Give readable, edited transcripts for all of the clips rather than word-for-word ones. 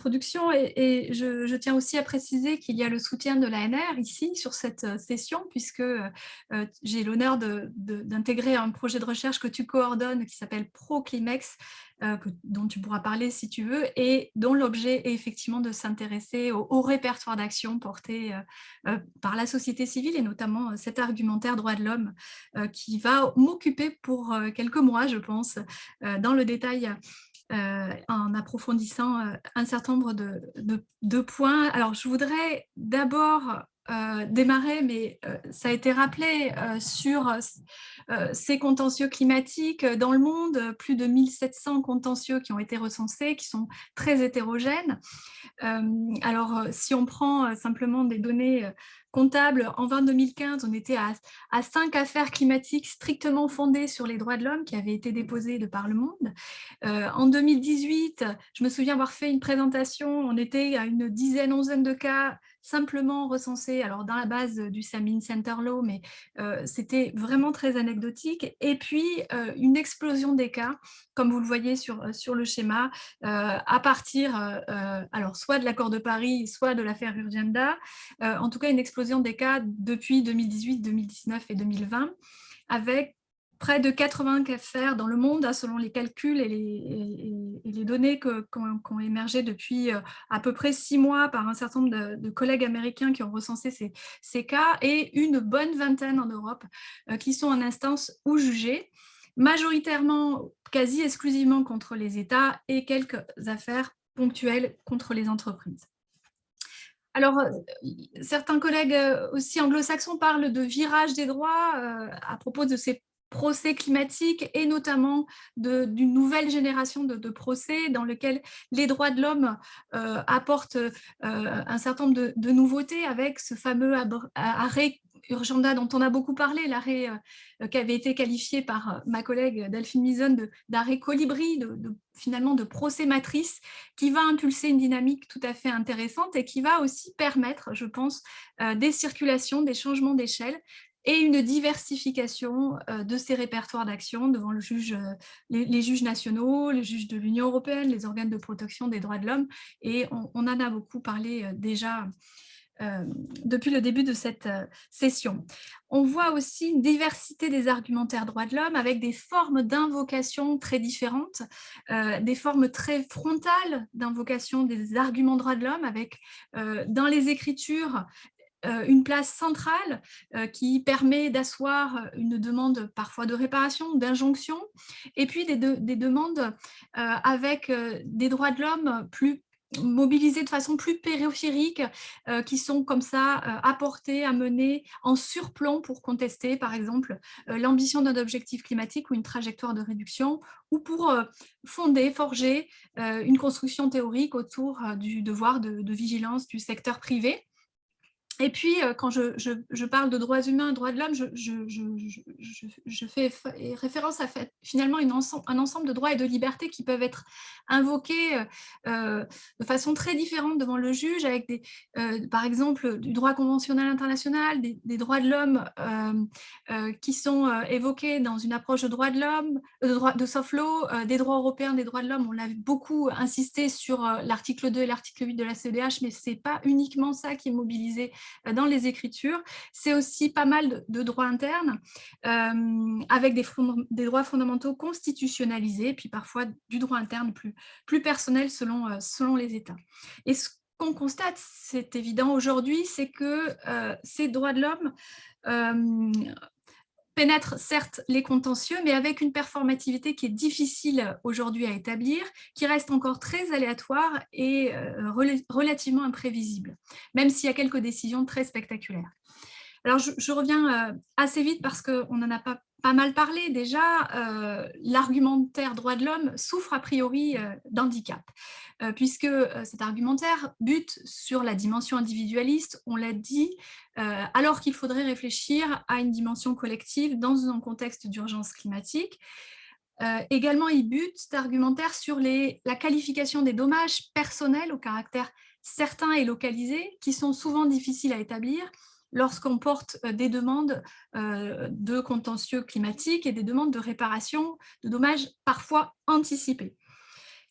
Production et je tiens aussi à préciser qu'il y a le soutien de l'ANR ici sur cette session puisque j'ai l'honneur d'intégrer un projet de recherche que tu coordonnes qui s'appelle ProClimex, dont tu pourras parler si tu veux, et dont l'objet est effectivement de s'intéresser au répertoire d'action porté par la société civile et notamment cet argumentaire droits de l'homme qui va m'occuper pour quelques mois, je pense, dans le détail en approfondissant un certain nombre de points. Alors, je voudrais d'abord démarrer, mais ça a été rappelé sur ces contentieux climatiques dans le monde, plus de 1700 contentieux qui ont été recensés, qui sont très hétérogènes. Alors, si on prend simplement des données comptables, en 2015, on était à 5 affaires climatiques strictement fondées sur les droits de l'homme qui avaient été déposées de par le monde. En 2018, je me souviens avoir fait une présentation, on était à une dizaine, onzaine de cas simplement recensés, alors dans la base du Samin Center Law, mais c'était vraiment très anecdotique. Et puis, une explosion des cas, comme vous le voyez sur le schéma, à partir alors soit de l'accord de Paris, soit de l'affaire Urgenda, en tout cas une explosion des cas depuis 2018, 2019 et 2020, avec près de 80 affaires dans le monde, selon les calculs et les données qui ont émergé depuis à peu près 6 mois par un certain nombre de collègues américains qui ont recensé ces cas, et une bonne vingtaine en Europe qui sont en instance ou jugés, majoritairement, quasi exclusivement contre les États et quelques affaires ponctuelles contre les entreprises. Alors, certains collègues aussi anglo-saxons parlent de virage des droits à propos de ces procès climatiques et notamment d'une nouvelle génération de procès dans lequel les droits de l'homme apportent un certain nombre de nouveautés avec ce fameux arrêt Urgenda dont on a beaucoup parlé, l'arrêt qui avait été qualifié par ma collègue Delphine Mison d'arrêt colibri, finalement de procès matrice, qui va impulser une dynamique tout à fait intéressante et qui va aussi permettre, je pense, des circulations, des changements d'échelle et une diversification de ces répertoires d'action devant le juge, les juges nationaux, les juges de l'Union européenne, les organes de protection des droits de l'homme. Et on en a beaucoup parlé déjà depuis le début de cette session. On voit aussi une diversité des argumentaires droits de l'homme avec des formes d'invocation très différentes, des formes très frontales d'invocation des arguments droits de l'homme avec dans les écritures une place centrale qui permet d'asseoir une demande parfois de réparation, d'injonction, et puis des demandes avec des droits de l'homme plus mobilisés de façon plus périphérique, qui sont comme ça apportés, amenés en surplomb pour contester, par exemple, l'ambition d'un objectif climatique ou une trajectoire de réduction, ou pour fonder, forger une construction théorique autour du devoir de vigilance du secteur privé. Et puis, quand je parle de droits humains, droits de l'homme, je fais référence à finalement un ensemble de droits et de libertés qui peuvent être invoqués de façon très différente devant le juge, avec par exemple du droit conventionnel international, des droits de l'homme qui sont évoqués dans une approche de droits de l'homme, de soft law, des droits européens, des droits de l'homme. On l'a beaucoup insisté sur l'article 2 et l'article 8 de la CEDH, mais ce n'est pas uniquement ça qui est mobilisé dans les écritures, c'est aussi pas mal de droits internes avec des droits fondamentaux constitutionnalisés, puis parfois du droit interne plus personnel selon les États. Et ce qu'on constate, c'est évident aujourd'hui, c'est que ces droits de l'homme pénètre certes les contentieux, mais avec une performativité qui est difficile aujourd'hui à établir, qui reste encore très aléatoire et relativement imprévisible, même s'il y a quelques décisions très spectaculaires. Alors, je reviens assez vite parce qu'on en a pas mal parlé déjà. L'argumentaire droits de l'homme souffre a priori d'handicap, puisque cet argumentaire bute sur la dimension individualiste, on l'a dit, alors qu'il faudrait réfléchir à une dimension collective dans un contexte d'urgence climatique. Également, il bute, cet argumentaire, sur la qualification des dommages personnels au caractère certain et localisé, qui sont souvent difficiles à établir lorsqu'on porte des demandes de contentieux climatiques et des demandes de réparation de dommages parfois anticipés.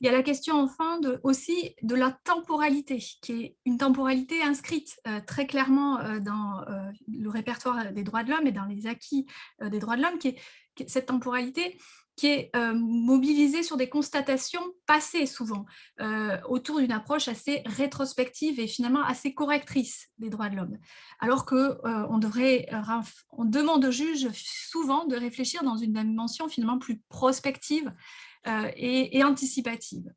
Il y a la question enfin aussi de la temporalité, qui est une temporalité inscrite très clairement dans le répertoire des droits de l'homme et dans les acquis des droits de l'homme, cette temporalité qui est mobilisée sur des constatations passées souvent, autour d'une approche assez rétrospective et finalement assez correctrice des droits de l'homme. Alors qu'on demande aux juges souvent de réfléchir dans une dimension finalement plus prospective et anticipative.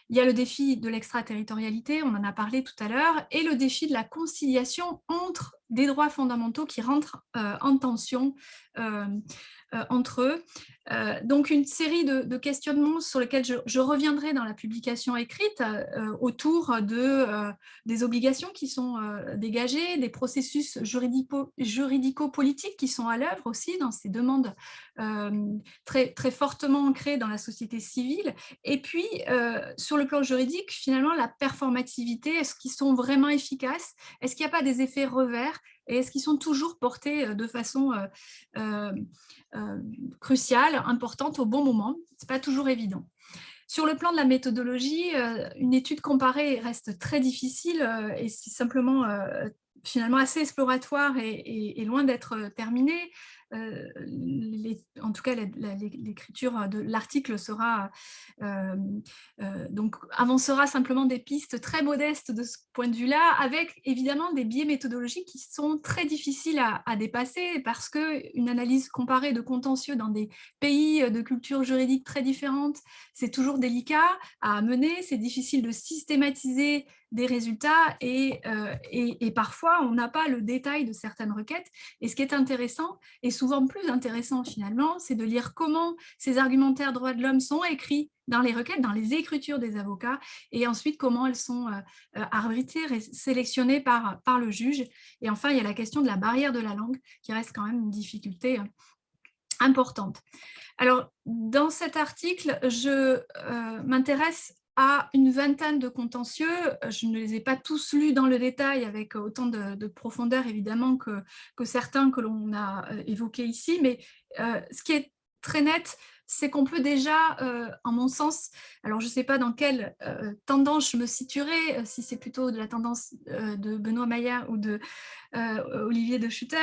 Il y a le défi de l'extraterritorialité, on en a parlé tout à l'heure, et le défi de la conciliation entre des droits fondamentaux qui rentrent en tension entre eux. Donc une série de questionnements sur lesquels je reviendrai dans la publication écrite autour des obligations qui sont dégagées, des processus juridico-politiques qui sont à l'œuvre aussi dans ces demandes très, très fortement ancrées dans la société civile. Et puis, sur le plan juridique, finalement, la performativité, est-ce qu'ils sont vraiment efficaces? Est-ce qu'il n'y a pas des effets revers? Et est-ce qu'ils sont toujours portés de façon cruciale, importante, au bon moment? Ce n'est pas toujours évident. Sur le plan de la méthodologie, une étude comparée reste très difficile et c'est simplement finalement assez exploratoire et loin d'être terminée. En tout cas, l'écriture de l'article sera donc avancera simplement des pistes très modestes de ce point de vue-là, avec évidemment des biais méthodologiques qui sont très difficiles à dépasser parce qu'une analyse comparée de contentieux dans des pays de cultures juridiques très différentes, c'est toujours délicat à mener, c'est difficile de systématiser des résultats et parfois on n'a pas le détail de certaines requêtes. Et ce qui est intéressant, et souvent plus intéressant finalement, c'est de lire comment ces argumentaires droits de l'homme sont écrits dans les requêtes, dans les écritures des avocats, et ensuite comment elles sont arbitrées, sélectionnées par le juge. Et enfin, il y a la question de la barrière de la langue, qui reste quand même une difficulté importante. Alors, dans cet article, je m'intéresse à une vingtaine de contentieux. Je ne les ai pas tous lus dans le détail avec autant de profondeur, évidemment, que certains que l'on a évoqués ici, mais ce qui est très net, c'est qu'on peut déjà, en mon sens, alors je ne sais pas dans quelle tendance je me situerai, si c'est plutôt de la tendance de Benoît Maillard ou de Olivier de Schutter,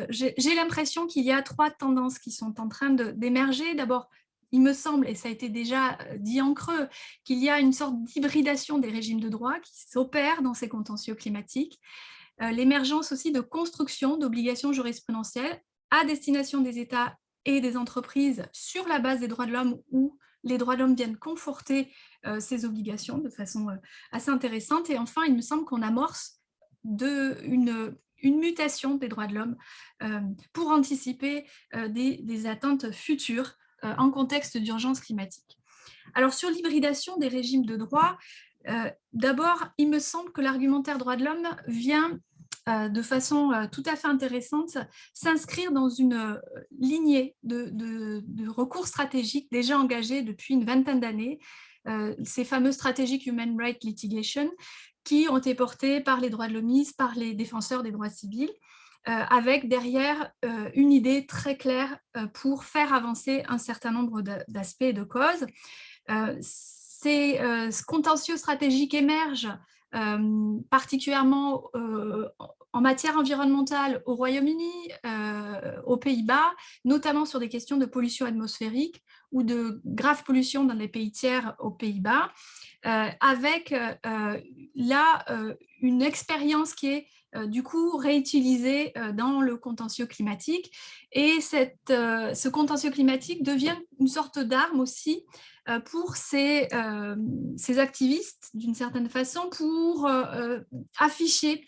j'ai l'impression qu'il y a trois tendances qui sont en train d'émerger. D'abord, il me semble, et ça a été déjà dit en creux, qu'il y a une sorte d'hybridation des régimes de droit qui s'opère dans ces contentieux climatiques. L'émergence aussi de construction d'obligations jurisprudentielles à destination des États et des entreprises sur la base des droits de l'homme, où les droits de l'homme viennent conforter ces obligations de façon assez intéressante. Et enfin, il me semble qu'on amorce une mutation des droits de l'homme pour anticiper des atteintes futures en contexte d'urgence climatique. Alors, sur l'hybridation des régimes de droit, d'abord, il me semble que l'argumentaire droits de l'homme vient de façon tout à fait intéressante s'inscrire dans une lignée de recours stratégiques déjà engagés depuis une vingtaine d'années, ces fameux strategic human rights litigation, qui ont été portés par les droits de l'homme, par les défenseurs des droits civils, avec derrière une idée très claire pour faire avancer un certain nombre d'aspects et de causes. Ces contentieux stratégiques émergent particulièrement en matière environnementale au Royaume-Uni, aux Pays-Bas, notamment sur des questions de pollution atmosphérique ou de grave pollution dans les pays tiers aux Pays-Bas, avec là une expérience qui est du coup réutilisée dans le contentieux climatique. Et ce contentieux climatique devient une sorte d'arme aussi pour ces activistes, d'une certaine façon, pour afficher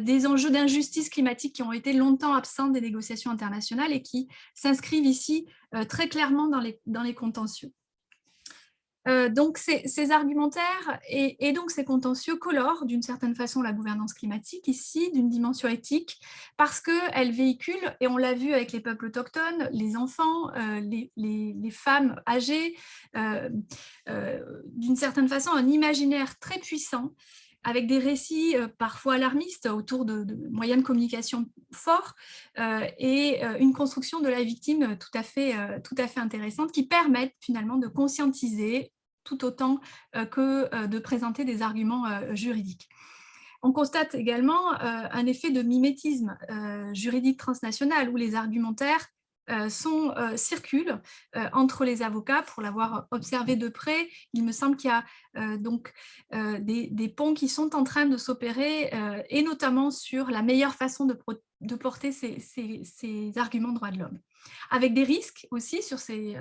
des enjeux d'injustice climatique qui ont été longtemps absents des négociations internationales et qui s'inscrivent ici très clairement dans les contentieux. Donc ces argumentaires et donc ces contentieux colorent d'une certaine façon la gouvernance climatique ici d'une dimension éthique parce qu'elle véhicule, et on l'a vu avec les peuples autochtones, les enfants, les femmes âgées, d'une certaine façon un imaginaire très puissant avec des récits parfois alarmistes autour de moyens de communication forts et une construction de la victime tout à fait intéressante qui permettent finalement de conscientiser tout autant que de présenter des arguments juridiques. On constate également un effet de mimétisme juridique transnational où les argumentaires circulent entre les avocats. Pour l'avoir observé de près, il me semble qu'il y a des ponts qui sont en train de s'opérer et notamment sur la meilleure façon de porter ces arguments de droits de l'homme. Avec des risques aussi sur ces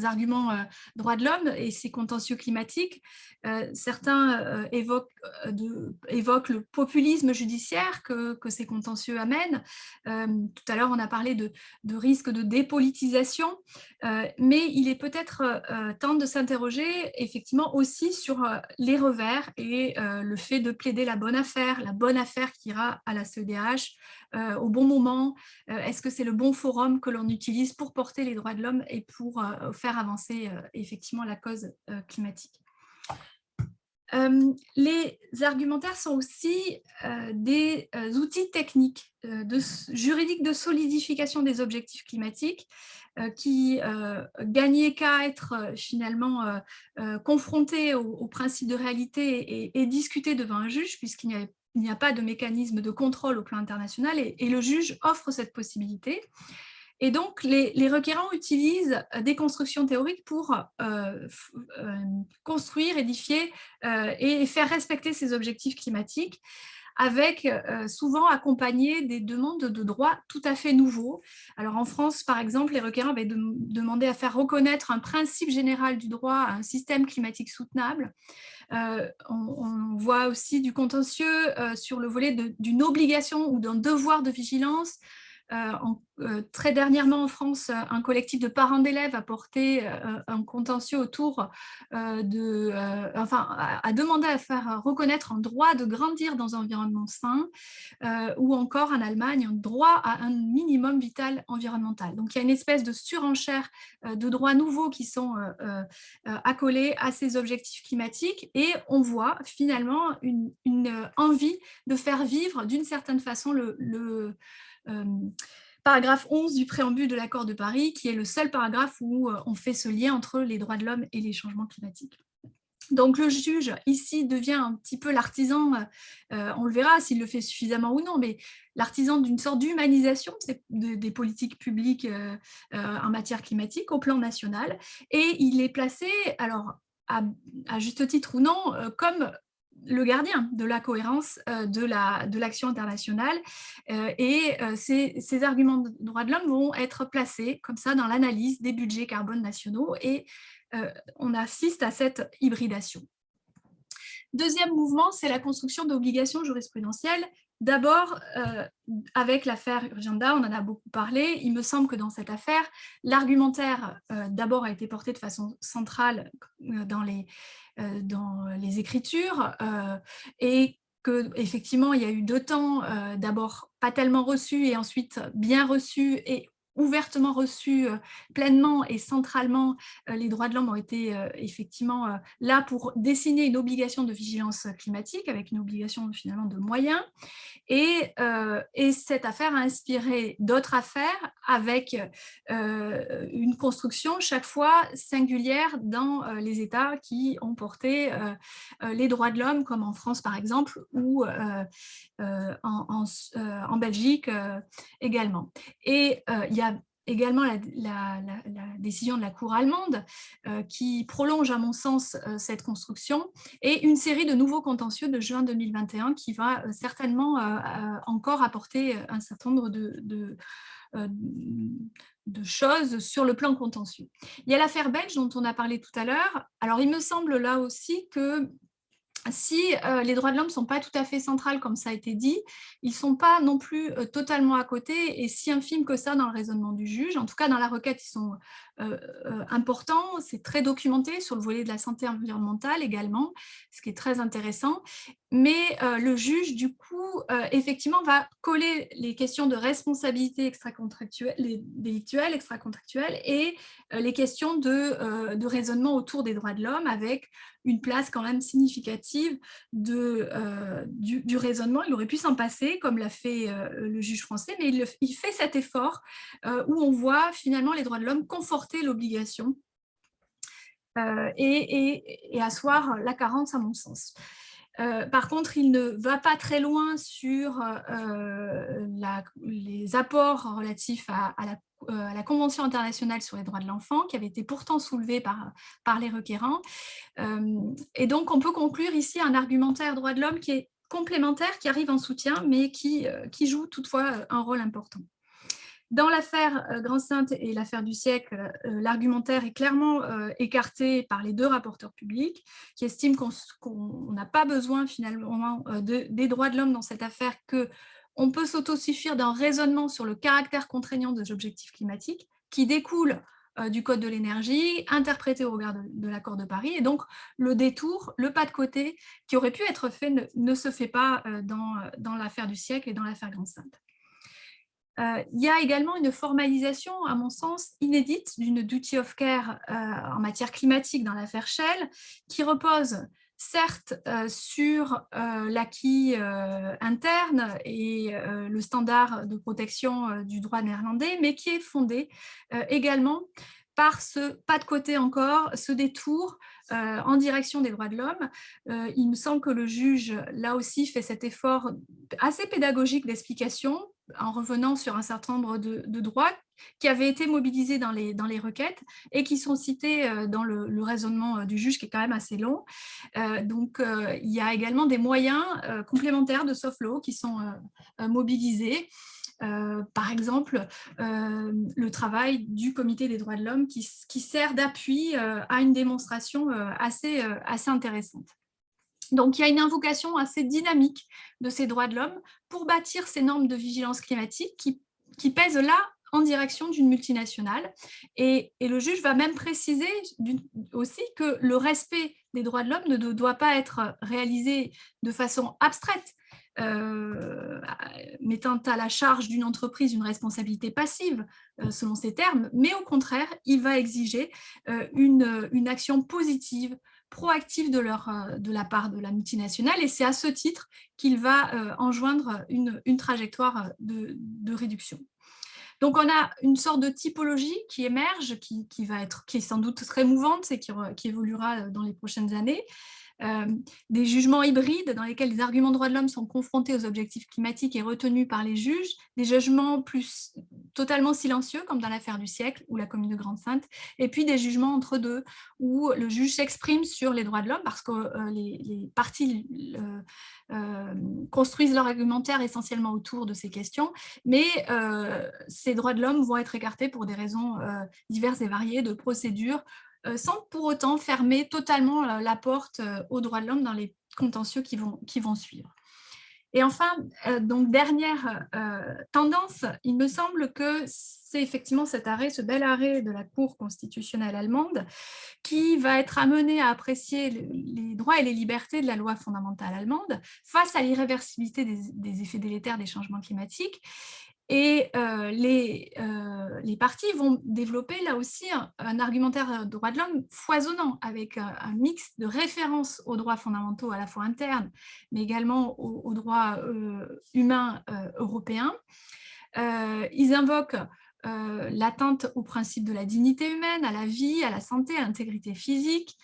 arguments droits de l'homme et ces contentieux climatiques. Certains évoquent le populisme judiciaire que ces contentieux amènent. Tout à l'heure, on a parlé de risque de dépolitisation, mais il est peut-être temps de s'interroger effectivement aussi sur les revers et le fait de plaider la bonne affaire qui ira à la CEDH au bon moment. Est-ce que c'est le bon forum que l'on utilise pour porter les droits de l'homme et pour faire avancer effectivement la cause climatique? Les argumentaires sont aussi des outils techniques juridiques de solidification des objectifs climatiques qui gagnaient qu'à être finalement confrontés aux principes de réalité et discutés devant un juge, puisqu'il n'y a pas de mécanisme de contrôle au plan international et le juge offre cette possibilité. Et donc, les requérants utilisent des constructions théoriques pour construire, édifier et faire respecter ces objectifs climatiques, avec souvent accompagné des demandes de droits tout à fait nouveaux. Alors en France, par exemple, les requérants avaient demandé à faire reconnaître un principe général du droit à un système climatique soutenable. On voit aussi du contentieux sur le volet d'une obligation ou d'un devoir de vigilance. Très dernièrement en France, un collectif de parents d'élèves a porté un contentieux autour a demandé à faire reconnaître un droit de grandir dans un environnement sain, ou encore en Allemagne un droit à un minimum vital environnemental. Donc il y a une espèce de surenchère de droits nouveaux qui sont accolés à ces objectifs climatiques et on voit finalement une envie de faire vivre d'une certaine façon paragraphe 11 du préambule de l'accord de Paris, qui est le seul paragraphe où on fait ce lien entre les droits de l'homme et les changements climatiques. Donc le juge ici devient un petit peu l'artisan, on le verra s'il le fait suffisamment ou non, mais l'artisan d'une sorte d'humanisation des politiques publiques en matière climatique au plan national, et il est placé, alors à juste titre ou non, comme le gardien de la cohérence de l'action internationale et ces arguments de droits de l'homme vont être placés comme ça dans l'analyse des budgets carbone nationaux et on assiste à cette hybridation. Deuxième mouvement, c'est la construction d'obligations jurisprudentielles. D'abord, avec l'affaire Urgenda, on en a beaucoup parlé. Il me semble que dans cette affaire, l'argumentaire d'abord a été porté de façon centrale dans les écritures et qu'effectivement, il y a eu deux temps, d'abord pas tellement reçus et ensuite bien reçus et ouvertement reçus pleinement et centralement. Les droits de l'homme ont été effectivement là pour dessiner une obligation de vigilance climatique avec une obligation finalement de moyens. Et cette affaire a inspiré d'autres affaires avec une construction chaque fois singulière dans les États qui ont porté les droits de l'homme, comme en France par exemple, ou en Belgique également. Et il y a également la décision de la Cour allemande qui prolonge à mon sens cette construction et une série de nouveaux contentieux de juin 2021 qui va certainement encore apporter un certain nombre de choses sur le plan contentieux. Il y a l'affaire belge dont on a parlé tout à l'heure. Alors il me semble là aussi que si les droits de l'homme ne sont pas tout à fait centrales, comme ça a été dit, ils ne sont pas non plus totalement à côté et si infimes que ça dans le raisonnement du juge. En tout cas, dans la requête, ils sont importants. C'est très documenté sur le volet de la santé environnementale également, ce qui est très intéressant. Mais le juge, du coup, effectivement, va coller les questions de responsabilité extracontractuelle, les délictuelles, extracontractuelles, et les questions de raisonnement autour des droits de l'homme, avec une place quand même significative du raisonnement. Il aurait pu s'en passer, comme l'a fait le juge français, mais il fait cet effort où on voit finalement les droits de l'homme conforter l'obligation et asseoir la carence à mon sens. Par contre, il ne va pas très loin sur les apports relatifs à la Convention internationale sur les droits de l'enfant, qui avait été pourtant soulevée par les requérants. Et donc, on peut conclure ici un argumentaire droits de l'homme qui est complémentaire, qui arrive en soutien, mais qui joue toutefois un rôle important. Dans l'affaire Grandstainte et l'affaire du siècle, l'argumentaire est clairement écarté par les deux rapporteurs publics qui estiment qu'on n'a pas besoin finalement des droits de l'homme dans cette affaire, qu'on peut s'autosuffire d'un raisonnement sur le caractère contraignant des objectifs climatiques qui découle du Code de l'énergie, interprété au regard de l'accord de Paris. Et donc, le détour, le pas de côté qui aurait pu être fait ne se fait pas dans l'affaire du siècle et dans l'affaire Grandstainte. Il y a également une formalisation, à mon sens, inédite d'une duty of care en matière climatique dans l'affaire Shell, qui repose certes sur l'acquis interne et le standard de protection du droit néerlandais, mais qui est fondée également par ce pas de côté encore, ce détour en direction des droits de l'homme. Il me semble que le juge, là aussi, fait cet effort assez pédagogique d'explication, en revenant sur un certain nombre de droits qui avaient été mobilisés dans les requêtes et qui sont cités dans le raisonnement du juge, qui est quand même assez long. Donc, il y a également des moyens complémentaires de soft law qui sont mobilisés. Par exemple, le travail du Comité des droits de l'homme qui sert d'appui à une démonstration assez intéressante. Donc, il y a une invocation assez dynamique de ces droits de l'homme pour bâtir ces normes de vigilance climatique qui pèsent là en direction d'une multinationale. Et le juge va même préciser aussi que le respect des droits de l'homme ne doit pas être réalisé de façon abstraite, mettant à la charge d'une entreprise une responsabilité passive, selon ces termes, mais au contraire, il va exiger une action positive, proactive de la part de la multinationale, et c'est à ce titre qu'il va enjoindre une trajectoire de réduction. Donc on a une sorte de typologie qui émerge, qui est sans doute très mouvante et qui évoluera dans les prochaines années. Des jugements hybrides dans lesquels les arguments de droits de l'homme sont confrontés aux objectifs climatiques et retenus par les juges, des jugements plus totalement silencieux, comme dans l'affaire du siècle ou la commune de Grande-Sainte, et puis des jugements entre deux, où le juge s'exprime sur les droits de l'homme, parce que les parties construisent leur argumentaire essentiellement autour de ces questions, mais ces droits de l'homme vont être écartés pour des raisons diverses et variées de procédure, sans pour autant fermer totalement la porte aux droits de l'homme dans les contentieux qui vont suivre. Et enfin, donc dernière tendance, il me semble que c'est effectivement cet arrêt, ce bel arrêt de la Cour constitutionnelle allemande qui va être amené à apprécier les droits et les libertés de la loi fondamentale allemande face à l'irréversibilité des effets délétères des changements climatiques. Et les parties vont développer là aussi un argumentaire de droits de l'homme foisonnant, avec un mix de références aux droits fondamentaux à la fois internes, mais également aux droits humains européens. Ils invoquent l'atteinte au principe de la dignité humaine, à la vie, à la santé, à l'intégrité physique,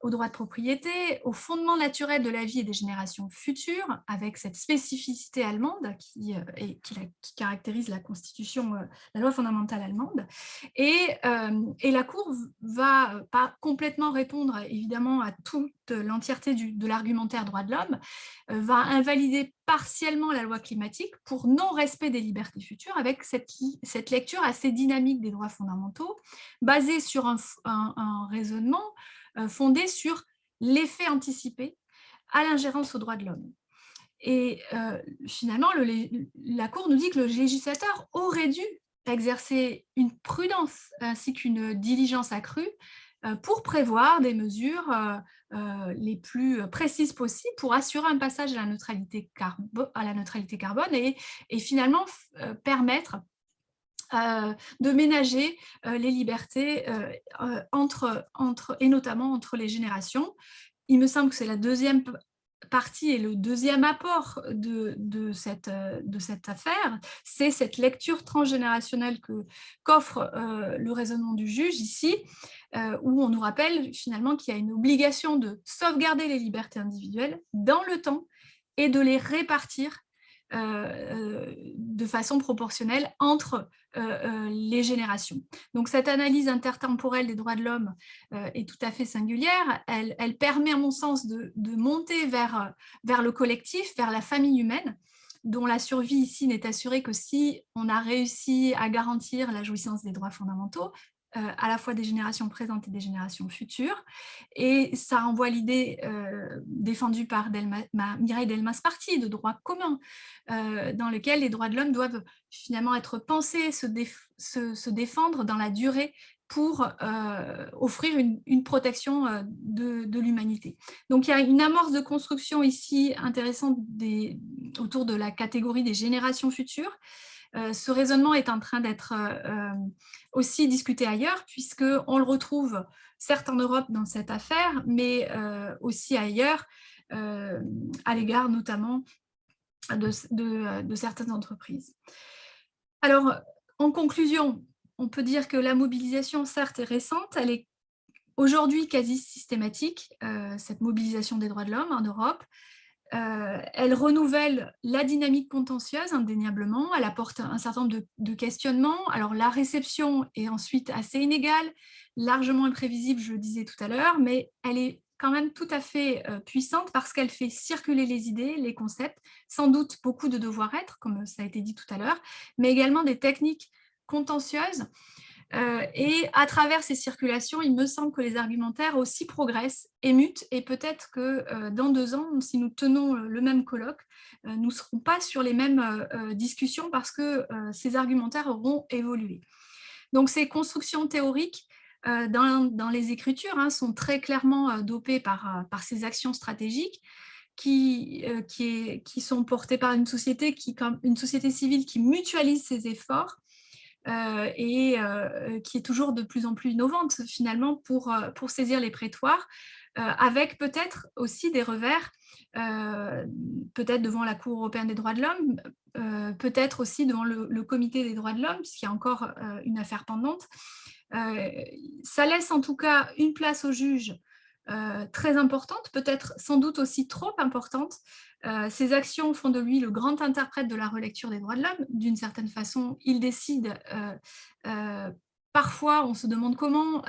au droit de propriété, au fondement naturel de la vie et des générations futures, avec cette spécificité allemande qui caractérise la constitution, la loi fondamentale allemande. Et la Cour va pas complètement répondre évidemment à toute l'entièreté de l'argumentaire droit de l'homme, va invalider partiellement la loi climatique pour non-respect des libertés futures, avec cette lecture assez dynamique des droits fondamentaux, basée sur un raisonnement fondé sur l'effet anticipé à l'ingérence aux droits de l'homme. Et finalement, la Cour nous dit que le législateur aurait dû exercer une prudence ainsi qu'une diligence accrue pour prévoir des mesures les plus précises possibles pour assurer un passage à la neutralité carbone et finalement permettre de ménager les libertés et notamment entre les générations. Il me semble que c'est la deuxième partie et le deuxième apport de cette affaire, c'est cette lecture transgénérationnelle qu'offre le raisonnement du juge ici, où on nous rappelle finalement qu'il y a une obligation de sauvegarder les libertés individuelles dans le temps et de les répartir de façon proportionnelle entre les générations. Donc cette analyse intertemporelle des droits de l'homme est tout à fait singulière. Elle permet, à mon sens, de monter vers le collectif, vers la famille humaine, dont la survie ici n'est assurée que si on a réussi à garantir la jouissance des droits fondamentaux, à la fois des générations présentes et des générations futures. Et ça renvoie à l'idée défendue par Mireille Delmas-Marty de droit commun, dans lequel les droits de l'homme doivent finalement être pensés, se défendre dans la durée pour offrir une protection de l'humanité. Donc il y a une amorce de construction ici intéressante autour de la catégorie des générations futures. Ce raisonnement est en train d'être aussi discuté ailleurs, puisqu'on le retrouve certes en Europe dans cette affaire, mais aussi ailleurs, à l'égard notamment de certaines entreprises. Alors, en conclusion, on peut dire que la mobilisation, certes, est récente, elle est aujourd'hui quasi systématique, cette mobilisation des droits de l'homme en Europe. Elle renouvelle la dynamique contentieuse, indéniablement. Elle apporte un certain nombre de questionnements. Alors, la réception est ensuite assez inégale, largement imprévisible, je le disais tout à l'heure, mais elle est quand même tout à fait puissante parce qu'elle fait circuler les idées, les concepts, sans doute beaucoup de devoir-être, comme ça a été dit tout à l'heure, mais également des techniques contentieuses. Et à travers ces circulations, il me semble que les argumentaires aussi progressent et mutent, et peut-être que dans 2 ans, si nous tenons le même colloque, nous ne serons pas sur les mêmes discussions parce que ces argumentaires auront évolué. Donc ces constructions théoriques dans les écritures sont très clairement dopées par ces actions stratégiques qui sont portées par une société civile qui mutualise ses efforts et qui est toujours de plus en plus innovante finalement pour saisir les prétoires, avec peut-être aussi des revers, peut-être devant la Cour européenne des droits de l'homme, peut-être aussi devant le Comité des droits de l'homme, puisqu'il y a encore une affaire pendante. Ça laisse en tout cas une place au juge très importante, peut-être sans doute aussi trop importante. Ces actions font de lui le grand interprète de la relecture des droits de l'homme. D'une certaine façon, il décide, parfois on se demande comment,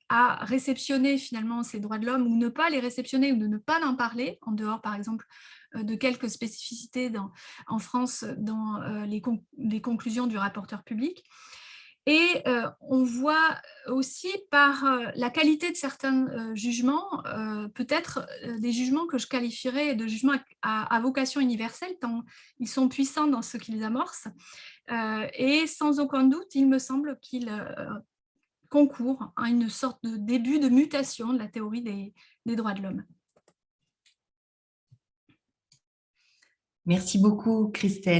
à réceptionner finalement ces droits de l'homme ou ne pas les réceptionner ou de ne pas en parler, en dehors par exemple de quelques spécificités en France dans les conclusions du rapporteur public. Et on voit aussi par la qualité de certains jugements, peut-être des jugements que je qualifierais de jugements à vocation universelle, tant ils sont puissants dans ce qu'ils amorcent. Et sans aucun doute, il me semble qu'ils concourent à une sorte de début de mutation de la théorie des droits de l'homme. Merci beaucoup, Christelle.